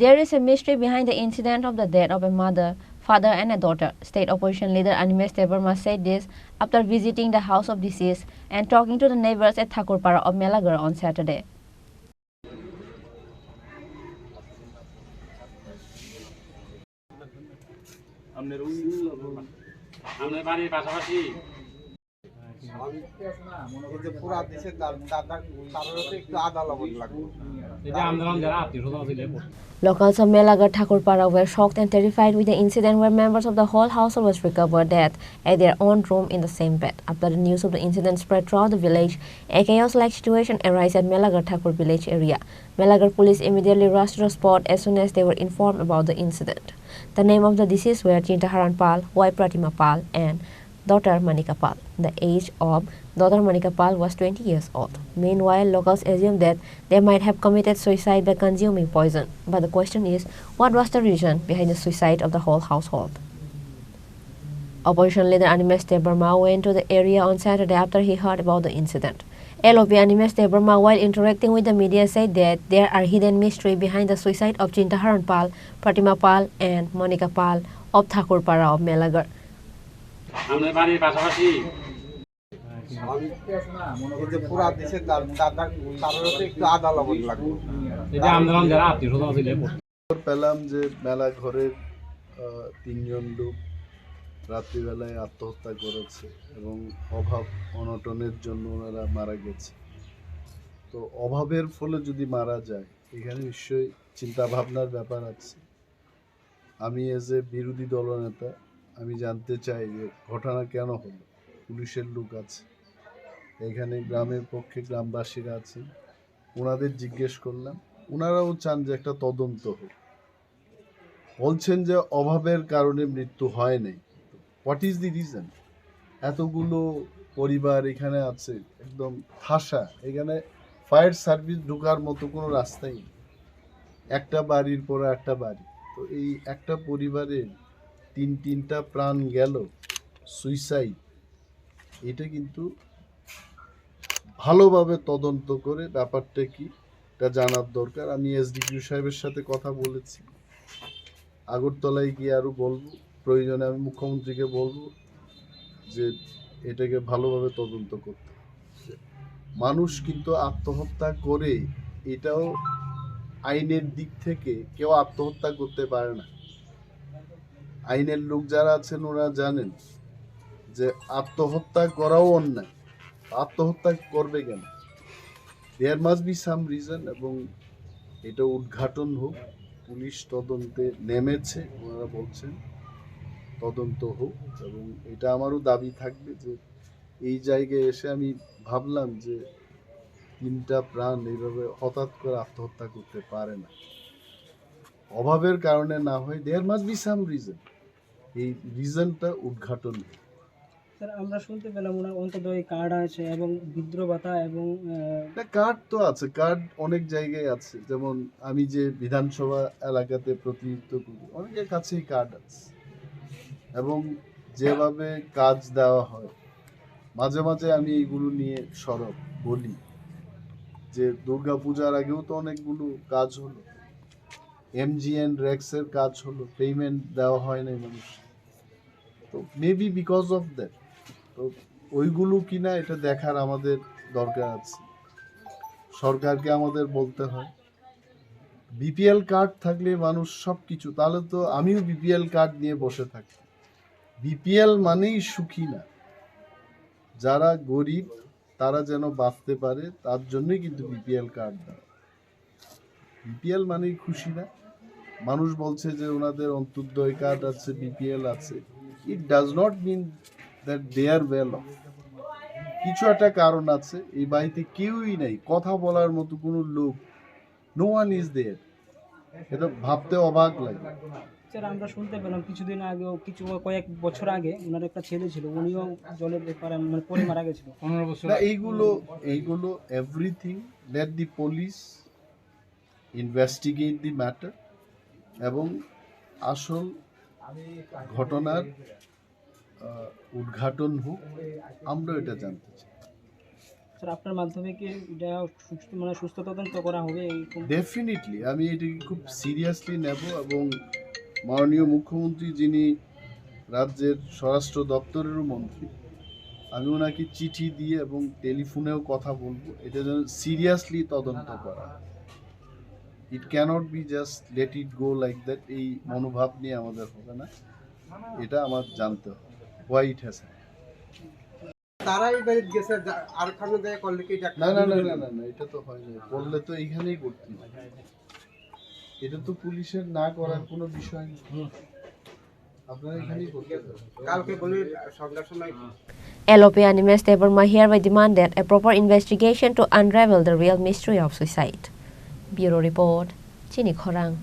There is a mystery behind the incident of the death of a mother, father and a daughter. State opposition leader Animesh Debbarma said this after visiting the house of deceased and talking to the neighbors at Thakurpara of Melagar on Saturday. Locals of Melagar Thakurpara were shocked and terrified with the incident where members of the whole household was recovered dead at their own room in the same bed. After the news of the incident spread throughout the village, a chaos-like situation arose at Melagar Thakur village area. Melagar police immediately rushed to the spot as soon as they were informed about the incident. The name of the deceased were Chintaharan Pal, wife Pratima Pal, and daughter Manika Pal. The age of daughter Manika Pal was 20 years old. Meanwhile, locals assumed that they might have committed suicide by consuming poison. But the question is, what was the reason behind the suicide of the whole household? Opposition leader Animesh Debbarma went to the area on Saturday after he heard about the incident. LOP Animesh Debbarma, while interacting with the media, said that there are hidden mystery behind the suicide of Chintaharan Pal, Pratima Pal, and Monika Pal of Thakurpara of Melagar. পেলাম যে মেলা ঘরের তিনজন লোক রাত্রিবেলায় আত্মহত্যা করেছে এবং অভাব অনটনের জন্য ওনারা মারা গেছে। তো অভাবের ফলে যদি মারা যায় এখানে নিশ্চয়ই চিন্তা ভাবনার ব্যাপার আছে। আমি এজ এ বিরোধী দলনেতা আমি জানতে চাই যে ঘটনা কেন হলো। পুলিশের লোক আছে এখানে, গ্রামের পক্ষে গ্রামবাসীরা আছেন, ওনাদের জিজ্ঞেস করলাম, ওনারাও চান যে একটা তদন্ত হোক। বলছেন যে অভাবের কারণে মৃত্যু হয় নাই। What is the reason? এতগুলো পরিবার এখানে আছে, একদম ঠাসা, এখানে ফায়ার সার্ভিস ঢোকার মতো কোনো রাস্তাই নেই, একটা বাড়ির পর একটা বাড়ি। তো এই একটা পরিবারের তিনটা প্রাণ গেল সুইসাইড, এটা কিন্তু ভালোভাবে তদন্ত করে ব্যাপারটা কি এটা জানার দরকার। আমি এসডিপিও সাহেবের সাথে কথা বলেছি, আগরতলায় গিয়ে আরও বলবো, প্রয়োজনে আমি মুখ্যমন্ত্রীকে বলবো যে এটাকে ভালোভাবে তদন্ত করতে। মানুষ কিন্তু আত্মহত্যা করে, এটাও আইনের দিক থেকে কেউ আত্মহত্যা করতে পারে না। আইনের লোক যারা আছেন ওরা জানেন যে আত্মহত্যা করাও অন্যায়, আত্মহত্যা করবে কেন? There must be some reason, এবং এটা উদ্ঘাটন হোক। পুলিশ তদন্তে নেমেছে, ওনারা বলছেন তদন্ত হোক, এবং এটা আমারও দাবি থাকবে যে এই জায়গায় এসে আমি ভাবলাম যে তিনটা প্রাণ এইভাবে হঠাৎ করে আত্মহত্যা করতে পারে না, অভাবের কারণে না হয়। There must be some reason, এই রিজনটা উদ্ঘাটন হোক। স্যার, আমরা শুনতে পেলাম ওনার অন্তদয় কার্ড আছে এবং বিদ্রোহ ভাতা এবং কার্ড তো আছে, কার্ড অনেক জায়গায় আছে। যেমন আমি যে বিধানসভা এলাকাতে প্রতিনিধিত্ব করি, অনেকের কাছেই কার্ড আছে, এবং যেভাবে কাজ দেওয়া হয় মাঝে মাঝে আমি এইগুলো নিয়ে সরব বলি যে দুর্গা পূজার আগেও তো অনেকগুলো কাজ হলো, এমজিএন রেক্সের কাজ হলো, পেমেন্ট দেওয়া হয় নাই মানুষ। তো মেবি বিকজ অফ দ্যাট, তো ওইগুলো কিনা এটা দেখার আমাদের দরকার আছে। সরকারকে আমাদের বলতে হয়, বিপিএল কার্ড থাকলে মানুষ সব কিছু, তাহলে তো আমিও বিপিএল কার্ড নিয়ে বসে থাকি। বিপিএল মানেই সুখী না, যারা গরিব তারা যেন বাঁচতে পারে তার জন্যই কিন্তু বিপিএল কার্ড দেয়। বিপিএল মানেই খুশি না। মানুষ বলছে যে ওনাদের অন্তর্দয় কার্ড আছে, বিপিএল আছে, it does not mean that they are well off. কিছু একটা কারণ আছে, এই বাড়িতে কেউই নেই, কথা বলার মতো কোনো লোক, নো ওয়ান ইজ দেয়ার। এটা ভাবতে অবাক লাগে। স্যার, আমরা শুনতে পেলাম কিছুদিন আগেও, কয়েক বছর আগে ওনার একটা ছেলে ছিল, উনিও জলের ব্যাপারে মানে পড়ে মারা গেছিল 15 বছর। না, এইগুলো everything late the police investigate the matter, এবং আসল ঘটনার উদ্ঘাটন হোক, আমরা এটা জানতে চাই। স্যার আপনার মাধ্যমে কি এটা সুস্থ তদন্ত করা হবে? ডেফিনেটলি আমি এটাকে খুব সিরিয়াসলি নেব এবং মাননীয় মুখ্যমন্ত্রী যিনি রাজ্যের স্বরাষ্ট্র দপ্তরেরও মন্ত্রী, আমি ওনাকে চিঠি দিয়ে এবং টেলিফোনেও কথা বলবো, এটা যেন সিরিয়াসলি তদন্ত করা। It can't be just let it go like that, এই মনোভাব নিয়ে আমাদের হবে না, এটা আমার জানতে হবে হোয়াই ইট হ্যাজ। তারাই গেছে আর খানে দেয় করলে কি না না না না না না, এটা তো হয় না, করলে তো এইখানেই করতে হবে, এটা তো পুলিশের না করার কোনো বিষয় নেই, আপনারা এখানেই করতে হবে। কালকে বলি সন্ধ্যার সময় LOP Animesh Debbarma hereby demanded a proper investigation to unravel the real mystery of suicide. Bureau Report, Chini Khorang.